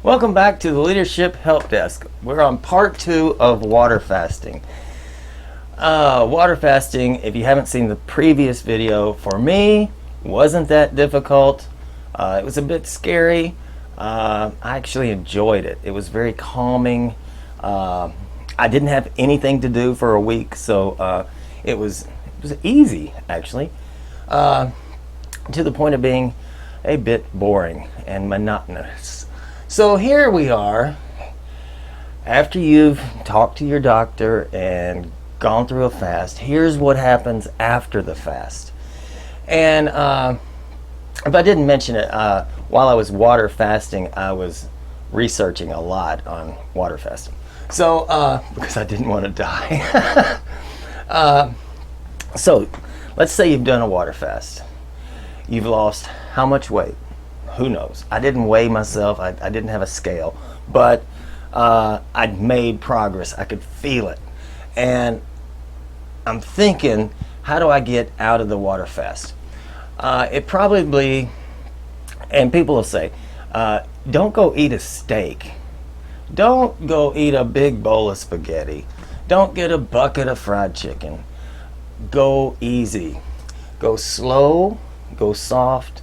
Welcome back to the Leadership Help Desk. We're on part 2 of water fasting. Water fasting, if you haven't seen the previous video, for me, wasn't that difficult. It was a bit scary. I actually enjoyed it. It was very calming. I didn't have anything to do for a week, so it was easy, actually, to the point of being a bit boring and monotonous. So here we are, after you've talked to your doctor and gone through a fast. Here's what happens after the fast. And if I didn't mention it, while I was water fasting, I was researching a lot on water fasting. So, because I didn't want to die. So, let's say you've done a water fast. You've lost how much weight? Who knows? I didn't weigh myself. I didn't have a scale. But I'd made progress. I could feel it. And I'm thinking, how do I get out of the water fast? It probably, and people will say, don't go eat a steak. Don't go eat a big bowl of spaghetti. Don't get a bucket of fried chicken. Go easy. Go slow, go soft,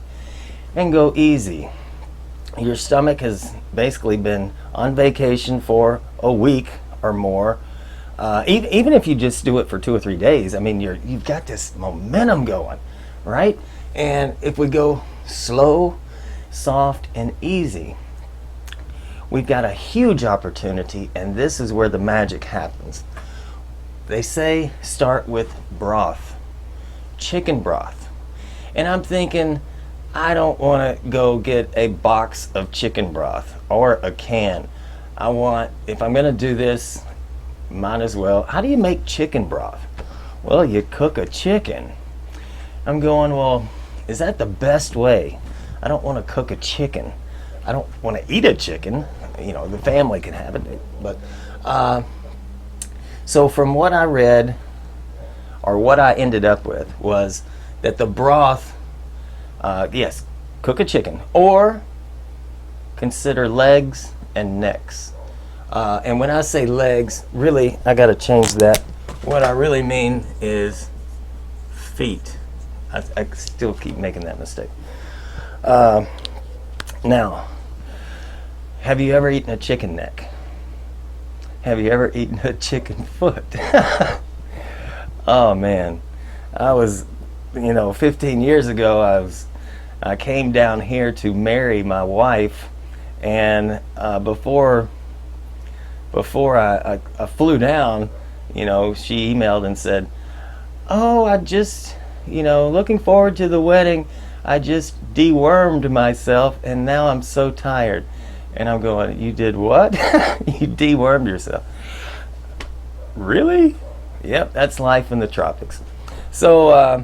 and go easy. Your stomach has basically been on vacation for a week or more. Even if you just do it for 2 or 3 days, I mean, you've got this momentum going, right? And if we go slow, soft, and easy, we've got a huge opportunity, and this is where the magic happens. They say start with broth, chicken broth. And I'm thinking, I don't want to go get a box of chicken broth or a can. If I'm going to do this, might as well. How do you make chicken broth? Well, you cook a chicken. I'm going, well, is that the best way? I don't want to cook a chicken. I don't want to eat a chicken. You know, the family can have it. But so from what I read, or what I ended up with, was that the broth, yes, cook a chicken, or consider legs and necks. And when I say legs, really, I got to change that. What I really mean is feet. I still keep making that mistake. Now, have you ever eaten a chicken neck? Have you ever eaten a chicken foot? Oh man, I was, 15 years ago, I came down here to marry my wife, and before I flew down, she emailed and said, "Oh, I just, looking forward to the wedding. I just dewormed myself, and now I'm so tired." And I'm going, "You did what?" "You dewormed yourself." Really? Yep, that's life in the tropics. So,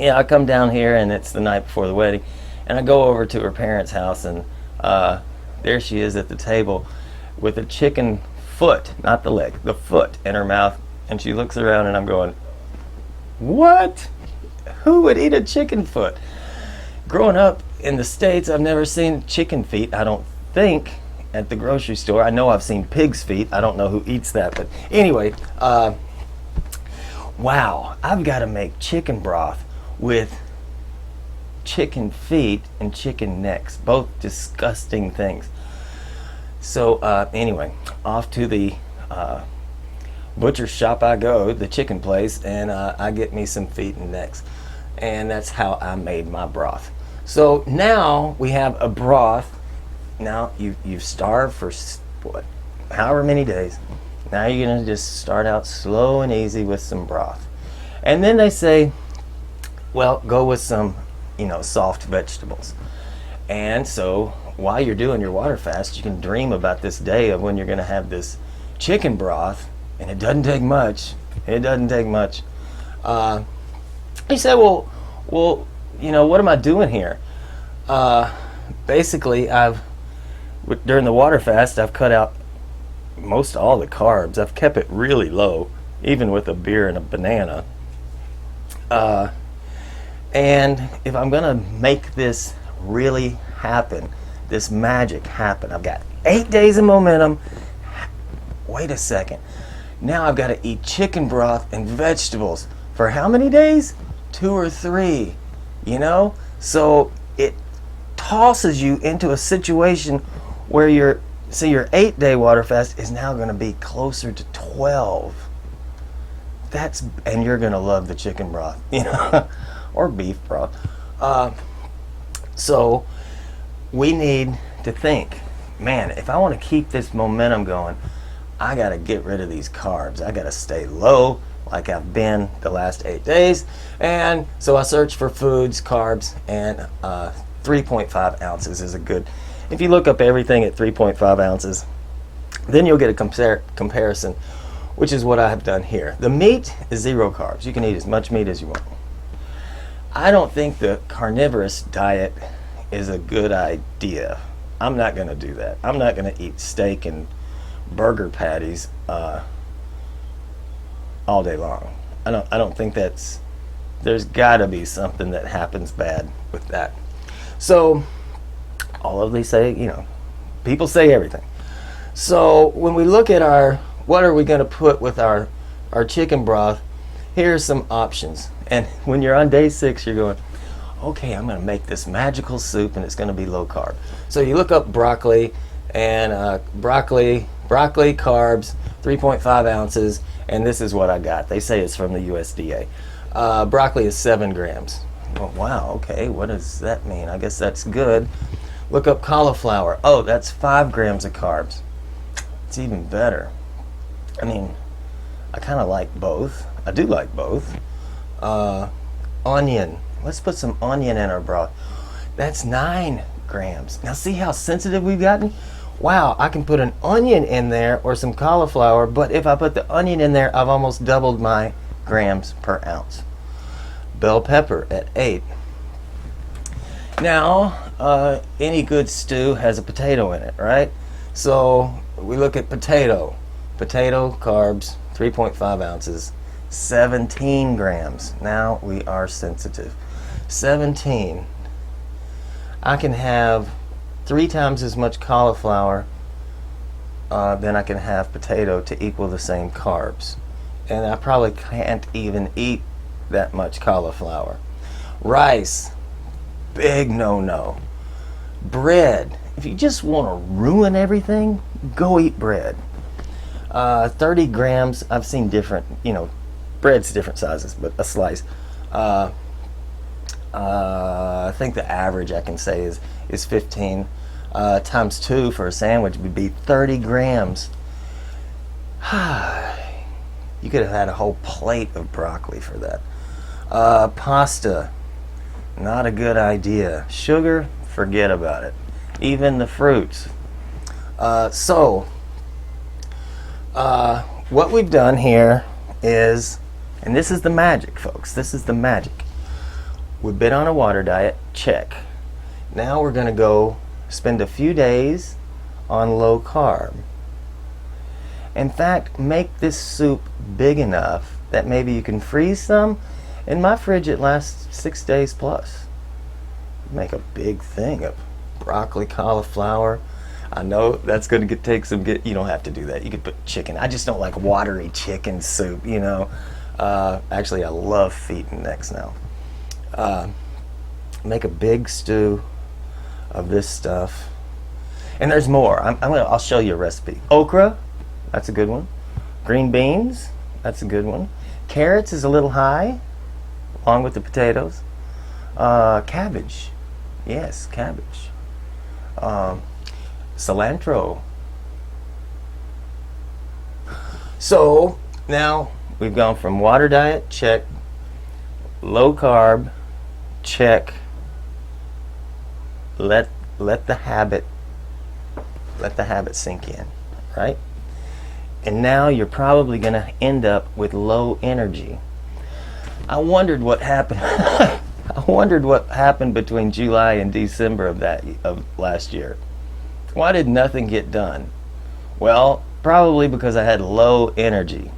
I come down here, and it's the night before the wedding, and I go over to her parents' house, and there she is at the table with a chicken foot, not the leg, the foot in her mouth, and she looks around, and I'm going, what? Who would eat a chicken foot? Growing up in the States, I've never seen chicken feet, I don't think, at the grocery store. I know I've seen pig's feet. I don't know who eats that, but anyway, wow, I've got to make chicken broth with chicken feet and chicken necks, both disgusting things. So anyway, off to the butcher shop I go, the chicken place, and I get me some feet and necks, and that's how I made my broth. So now we have a broth. Now you've starved for however many days. Now you're gonna just start out slow and easy with some broth, and then they say, well, go with some soft vegetables. And so while you're doing your water fast, you can dream about this day of when you're going to have this chicken broth, and it doesn't take much. It doesn't take much. You say, well, what am I doing here? Basically, during the water fast, I've cut out most all the carbs. I've kept it really low, even with a beer and a banana. And if I'm going to make this really happen, this magic happen. I've got 8 days of momentum. Wait a second. Now I've got to eat chicken broth and vegetables for how many days? 2 or 3, you know? So it tosses you into a situation where your 8-day water fast is now going to be closer to 12. And you're going to love the chicken broth, you know, or beef broth. So we need to think, man, if I want to keep this momentum going, I got to get rid of these carbs. I got to stay low like I've been the last 8 days. And so I searched for foods, carbs, and 3.5 ounces is a good. If you look up everything at 3.5 ounces, then you'll get a comparison, which is what I have done here. The meat is 0 carbs. You can eat as much meat as you want. I don't think the carnivorous diet is a good idea. I'm not going to do that. I'm not going to eat steak and burger patties all day long. I don't think there's got to be something that happens bad with that. So all of these say, you know, people say everything. So when we look at what are we going to put with our chicken broth, here's some options. And when you're on day 6, you're going, okay, I'm going to make this magical soup and it's going to be low carb. So you look up broccoli and broccoli carbs, 3.5 ounces, and this is what I got. They say it's from the USDA. Broccoli is 7 grams. Well, wow, okay, what does that mean? I guess that's good. Look up cauliflower. Oh, that's 5 grams of carbs. It's even better. I mean, I kind of like both. I do like both. Onion. Let's put some onion in our broth. That's 9 grams. Now see how sensitive we've gotten? Wow, I can put an onion in there or some cauliflower, but if I put the onion in there, I've almost doubled my grams per ounce. Bell pepper at 8. Now, any good stew has a potato in it, right? So we look at potato. Potato, carbs, 3.5 ounces, 17 grams. Now we are sensitive. 17. I can have 3 times as much cauliflower than I can have potato to equal the same carbs. And I probably can't even eat that much cauliflower. Rice, big no-no. Bread, if you just want to ruin everything, go eat bread. 30 grams, I've seen different, you know, bread's different sizes, but a slice. I think the average I can say is 15. Times 2 for a sandwich would be 30 grams. You could have had a whole plate of broccoli for that. Pasta, not a good idea. Sugar, forget about it. Even the fruits. What we've done here is, and this is the magic, folks, this is the magic. We've been on a water diet, check. Now we're going to go spend a few days on low carb. In fact, make this soup big enough that maybe you can freeze some. In my fridge it lasts 6 days plus. Make a big thing of broccoli, cauliflower. I know that's going to take some you don't have to do that. You could put chicken. I just don't like watery chicken soup, you know. Actually, I love feet and necks now. Make a big stew of this stuff. And there's more. I'll show you a recipe. Okra, that's a good one. Green beans, that's a good one. Carrots is a little high, along with the potatoes. Cabbage, yes, cabbage. Cilantro. So now we've gone from water diet, check. Low carb, check. Let the habit sink in, right? And now you're probably going to end up with low energy. I wondered what happened. I wondered what happened between July and December of last year. Why did nothing get done? Well, probably because I had low energy.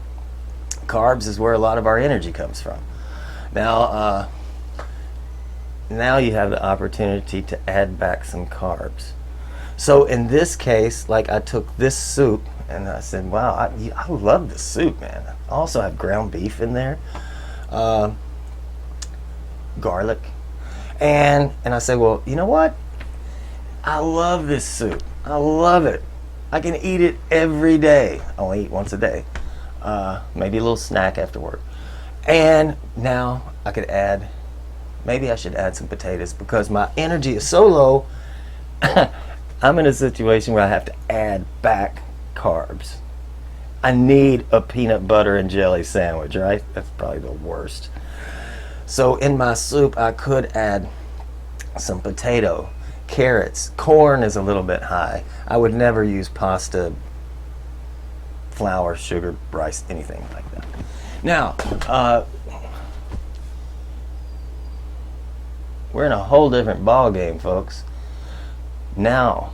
Carbs is where a lot of our energy comes from. Now you have the opportunity to add back some carbs. So in this case, like I took this soup and I said, wow, I love this soup, man. I also have ground beef in there, uh, garlic. And I said, well, you know what? I love this soup. I love it. I can eat it every day. I only eat once a day. Maybe a little snack after work. And now I could add, maybe I should add some potatoes because my energy is so low. I'm in a situation where I have to add back carbs. I need a peanut butter and jelly sandwich, right? That's probably the worst. So in my soup, I could add some potato, carrots. Corn is a little bit high. I would never use pasta, flour, sugar, rice, anything like that. Now, we're in a whole different ball game, folks. Now,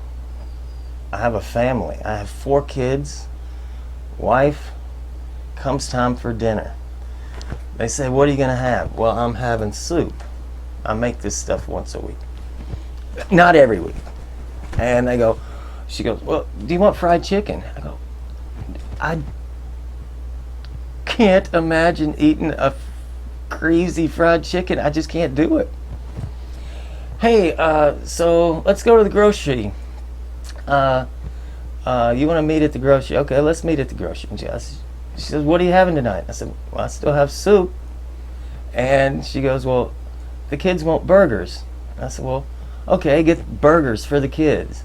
I have a family. I have 4 kids, wife. Comes time for dinner. They say, what are you going to have? Well, I'm having soup. I make this stuff once a week. Not every week. And she goes, well, do you want fried chicken? I go, I can't imagine eating a crazy fried chicken. I just can't do it. Hey, so let's go to the grocery. You want to meet at the grocery? Okay, let's meet at the grocery. She says, what are you having tonight? I said, well, I still have soup. And she goes, well, the kids want burgers. I said, well, okay, get burgers for the kids.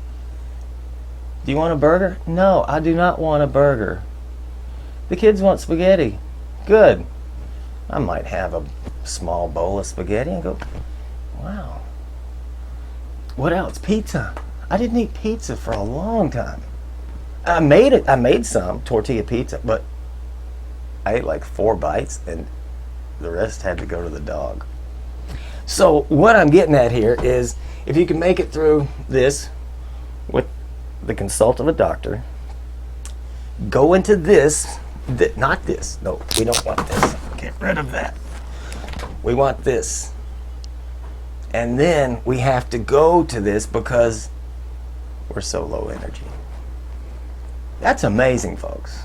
Do you want a burger? No, I do not want a burger. The kids want spaghetti. Good. I might have a small bowl of spaghetti and go, wow. What else? Pizza. I didn't eat pizza for a long time. I made some tortilla pizza, but I ate like 4 bites and the rest had to go to the dog. So what I'm getting at here is if you can make it through this with the consult of a doctor, go into this, not this. No, we don't want this. Get rid of that. We want this. And then we have to go to this because we're so low energy. That's amazing, folks.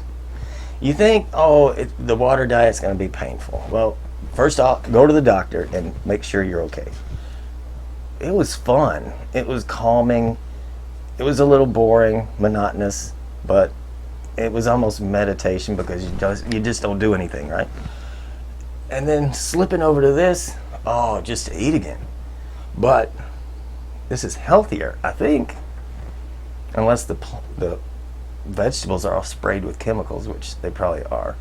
You think, the water diet's going to be painful. Well, first off, go to the doctor and make sure you're okay. It was fun. It was calming. It was a little boring, monotonous, but it was almost meditation because you just don't do anything, right? And then slipping over to this, just to eat again. But this is healthier, I think, unless the vegetables are all sprayed with chemicals, which they probably are.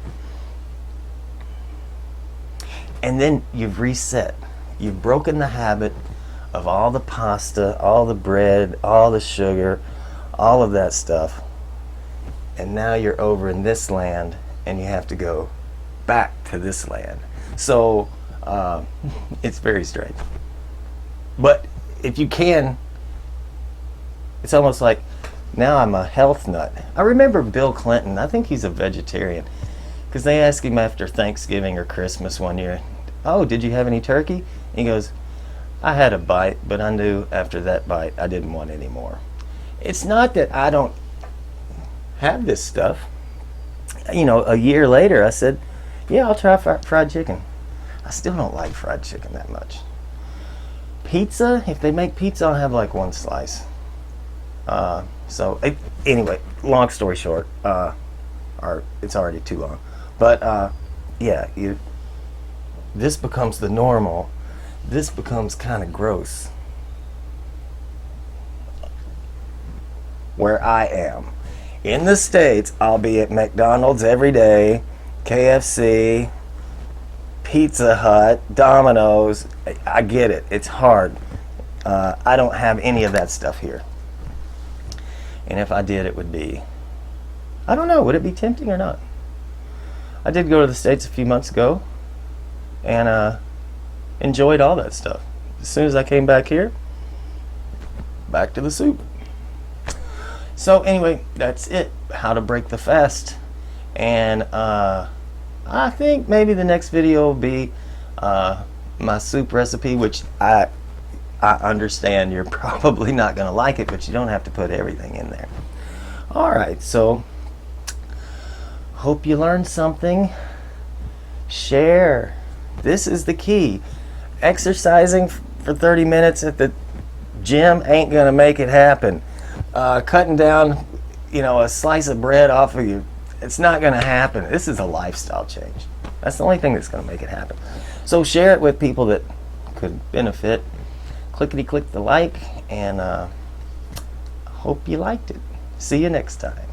And then you've reset. You've broken the habit of all the pasta, all the bread, all the sugar, all of that stuff. And now you're over in this land and you have to go back to this land. So it's very strange. But if you can, it's almost like now I'm a health nut. I remember Bill Clinton, I think he's a vegetarian, because they asked him after Thanksgiving or Christmas one year, did you have any turkey? And he goes, I had a bite, but I knew after that bite I didn't want any more. It's not that I don't have this stuff. A year later I said, yeah, I'll try fried chicken. I still don't like fried chicken that much. Pizza, if they make pizza, I'll have like 1 slice. Anyway, long story short, or it's already too long. But this becomes the normal. This becomes kind of gross. Where I am. In the States, I'll be at McDonald's every day, KFC, Pizza Hut, Domino's. I get it. It's hard. I don't have any of that stuff here. And if I did, it would be, I don't know, would it be tempting or not? I did go to the States a few months ago and enjoyed all that stuff. As soon as I came back here, back to the soup. So anyway, that's it. How to break the fast. And I think maybe the next video will be my soup recipe, which I understand you're probably not going to like it, but you don't have to put everything in there. All right, so hope you learned something. Share. This is the key. Exercising for 30 minutes at the gym ain't going to make it happen. Cutting down, a slice of bread off of you, it's not going to happen. This is a lifestyle change. That's the only thing that's going to make it happen. So share it with people that could benefit. Clickety-click the like, and hope you liked it. See you next time.